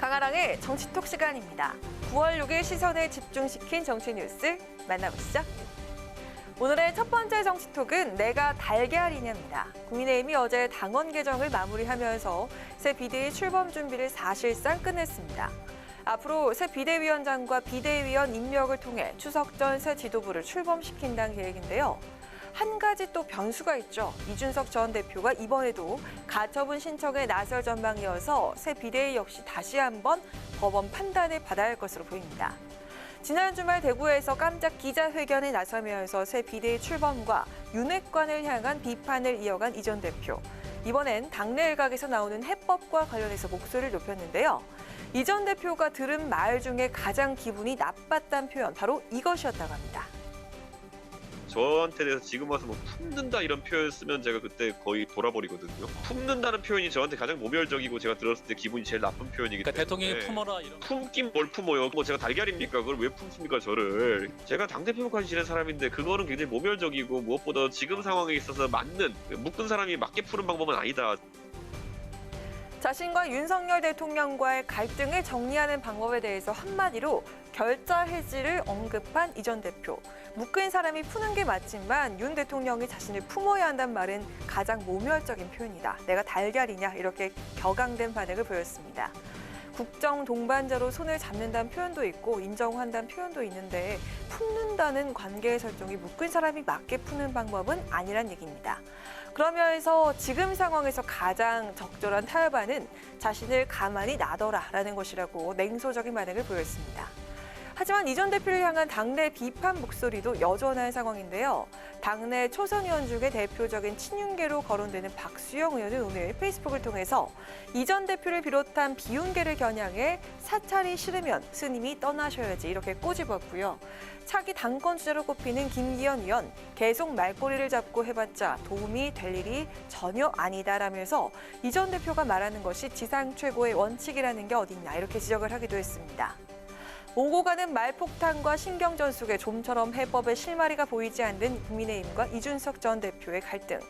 강아랑의 정치톡 시간입니다. 9월 6일 시선을 집중시킨 정치 뉴스 만나보시죠. 오늘의 첫 번째 정치톡은 내가 달걀이냐입니다. 국민의힘이 어제 당원 개정을 마무리하면서 새 비대위 출범 준비를 사실상 끝냈습니다. 앞으로 새 비대위원장과 비대위원 임명을 통해 추석 전 새 지도부를 출범시킨다는 계획인데요. 한 가지 또 변수가 있죠. 이준석 전 대표가 이번에도 가처분 신청에 나설 전망이어서 새 비대위 역시 다시 한번 법원 판단을 받아야 할 것으로 보입니다. 지난 주말 대구에서 깜짝 기자회견에 나서면서 새 비대위 출범과 윤핵관을 향한 비판을 이어간 이 전 대표. 이번엔 당내 일각에서 나오는 해법과 관련해서 목소리를 높였는데요. 이 전 대표가 들은 말 중에 가장 기분이 나빴다는 표현, 바로 이것이었다고 합니다. 저한테 대해서 지금 와서 뭐 품는다 이런 표현 쓰면 제가 그때 거의 돌아버리거든요. 품는다는 표현이 저한테 가장 모멸적이고 제가 들었을 때 기분이 제일 나쁜 표현이기 때문에. 대통령이 품어라 이런. 품긴 뭘 품어요. 뭐 제가 달걀입니까? 그걸 왜 품습니까 저를. 제가 당대표까지 지낸 사람인데 그거는 굉장히 모멸적이고 무엇보다 지금 상황에 있어서 맞는, 묶은 사람이 맞게 푸는 방법은 아니다. 자신과 윤석열 대통령과의 갈등을 정리하는 방법에 대해서 한마디로 결자 해지를 언급한 이 전 대표. 묶인 사람이 푸는 게 맞지만 윤 대통령이 자신을 품어야 한다는 말은 가장 모멸적인 표현이다. 내가 달걀이냐 이렇게 격앙된 반응을 보였습니다. 국정 동반자로 손을 잡는다는 표현도 있고 인정한다는 표현도 있는데 품는다는 관계 설정이 묶인 사람이 맞게 푸는 방법은 아니란 얘기입니다. 그러면서 지금 상황에서 가장 적절한 타협안은 자신을 가만히 놔둬라라는 것이라고 냉소적인 반응을 보였습니다. 하지만 이 전 대표를 향한 당내 비판 목소리도 여전한 상황인데요. 당내 초선 의원 중에 대표적인 친윤계로 거론되는 박수영 의원은 오늘 페이스북을 통해서 이 전 대표를 비롯한 비윤계를 겨냥해 사찰이 싫으면 스님이 떠나셔야지 이렇게 꼬집었고요. 차기 당권 주자로 꼽히는 김기현 의원, 계속 말꼬리를 잡고 해봤자 도움이 될 일이 전혀 아니다라면서 이 전 대표가 말하는 것이 지상 최고의 원칙이라는 게 어딨냐 이렇게 지적을 하기도 했습니다. 오고 가는 말폭탄과 신경전 속에 좀처럼 해법의 실마리가 보이지 않는 국민의힘과 이준석 전 대표의 갈등.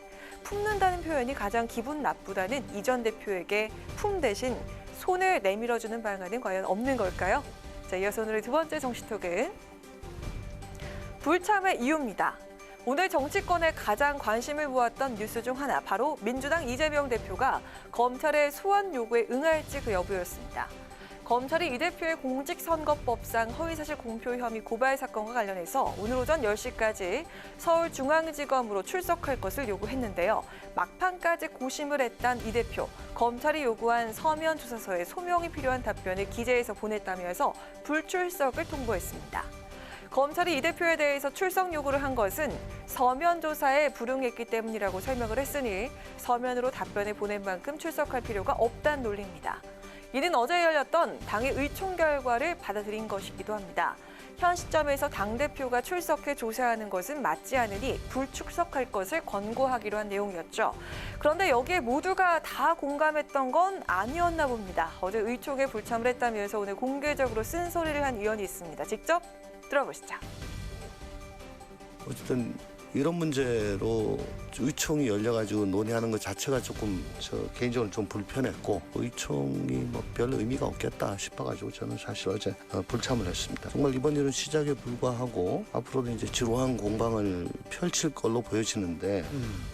품는다는 표현이 가장 기분 나쁘다는 이 전 대표에게 품 대신 손을 내밀어주는 방안은 과연 없는 걸까요? 자, 이어서 오늘의 두 번째 정치톡은 불참의 이유입니다. 오늘 정치권에 가장 관심을 모았던 뉴스 중 하나, 바로 민주당 이재명 대표가 검찰의 소환 요구에 응할지 그 여부였습니다. 검찰이 이 대표의 공직선거법상 허위사실 공표 혐의 고발 사건과 관련해서 오늘 오전 10시까지 서울중앙지검으로 출석할 것을 요구했는데요. 막판까지 고심을 했던 이 대표, 검찰이 요구한 서면 조사서에 소명이 필요한 답변을 기재해서 보냈다면서 불출석을 통보했습니다. 검찰이 이 대표에 대해서 출석 요구를 한 것은 서면 조사에 불응했기 때문이라고 설명을 했으니 서면으로 답변을 보낸 만큼 출석할 필요가 없다는 논리입니다. 이는 어제 열렸던 당의 의총 결과를 받아들인 것이기도 합니다. 현 시점에서 당대표가 출석해 조사하는 것은 맞지 않으니 불출석할 것을 권고하기로 한 내용이었죠. 그런데 여기에 모두가 다 공감했던 건 아니었나 봅니다. 어제 의총에 불참을 했다면서 오늘 공개적으로 쓴소리를 한 의원이 있습니다. 직접 들어보시죠. 어쨌든 이런 문제로 의총이 열려가지고 논의하는 것 자체가 조금 저 개인적으로 좀 불편했고 의총이 뭐 별 의미가 없겠다 싶어가지고 저는 사실 어제 불참을 했습니다. 정말 이번 일은 시작에 불과하고 앞으로도 이제 지루한 공방을 펼칠 걸로 보여지는데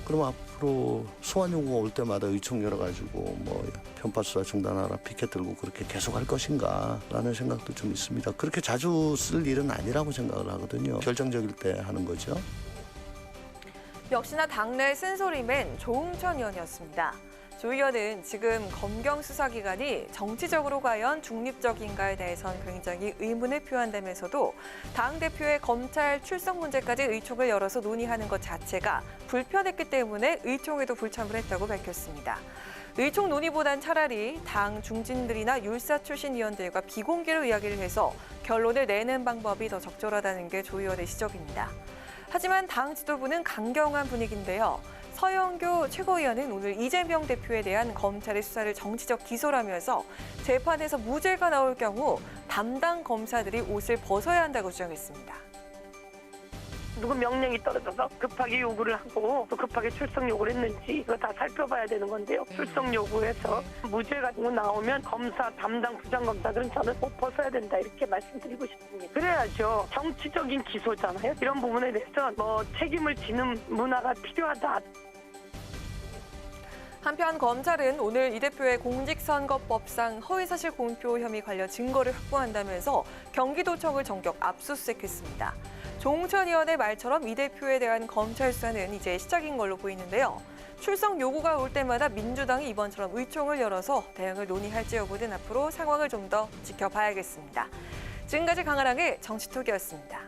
그럼 앞으로 소환 요구가 올 때마다 의총 열어가지고 뭐 편파 수사 중단하라 피켓 들고 그렇게 계속 할 것인가라는 생각도 좀 있습니다. 그렇게 자주 쓸 일은 아니라고 생각을 하거든요. 결정적일 때 하는 거죠. 역시나 당내 쓴소리맨 조응천 의원이었습니다. 조 의원은 지금 검경 수사기관이 정치적으로 과연 중립적인가에 대해선 굉장히 의문을 표한다면서도 당대표의 검찰 출석 문제까지 의총을 열어서 논의하는 것 자체가 불편했기 때문에 의총에도 불참을 했다고 밝혔습니다. 의총 논의보단 차라리 당 중진들이나 율사 출신 의원들과 비공개로 이야기를 해서 결론을 내는 방법이 더 적절하다는 게 조 의원의 지적입니다. 하지만 당 지도부는 강경한 분위기인데요. 서영교 최고위원은 오늘 이재명 대표에 대한 검찰의 수사를 정치적 기소라면서 재판에서 무죄가 나올 경우 담당 검사들이 옷을 벗어야 한다고 주장했습니다. 누구 명령이 떨어져서 급하게 요구를 하고 또 급하게 출석 요구를 했는지 이거 다 살펴봐야 되는 건데요. 출석 요구해서 무죄가 나오면 검사 담당 부장검사들은 저는 못 벗어야 된다 이렇게 말씀드리고 싶습니다. 그래야죠. 정치적인 기소잖아요. 이런 부분에 대해서 책임을 지는 문화가 필요하다. 한편 검찰은 오늘 이 대표의 공직선거법상 허위사실 공표 혐의 관련 증거를 확보한다면서 경기도청을 전격 압수수색했습니다. 조홍천 의원의 말처럼 이 대표에 대한 검찰 수사는 이제 시작인 걸로 보이는데요. 출석 요구가 올 때마다 민주당이 이번처럼 의총을 열어서 대응을 논의할지 여부는 앞으로 상황을 좀 더 지켜봐야겠습니다. 지금까지 강아랑의 정치톡이었습니다.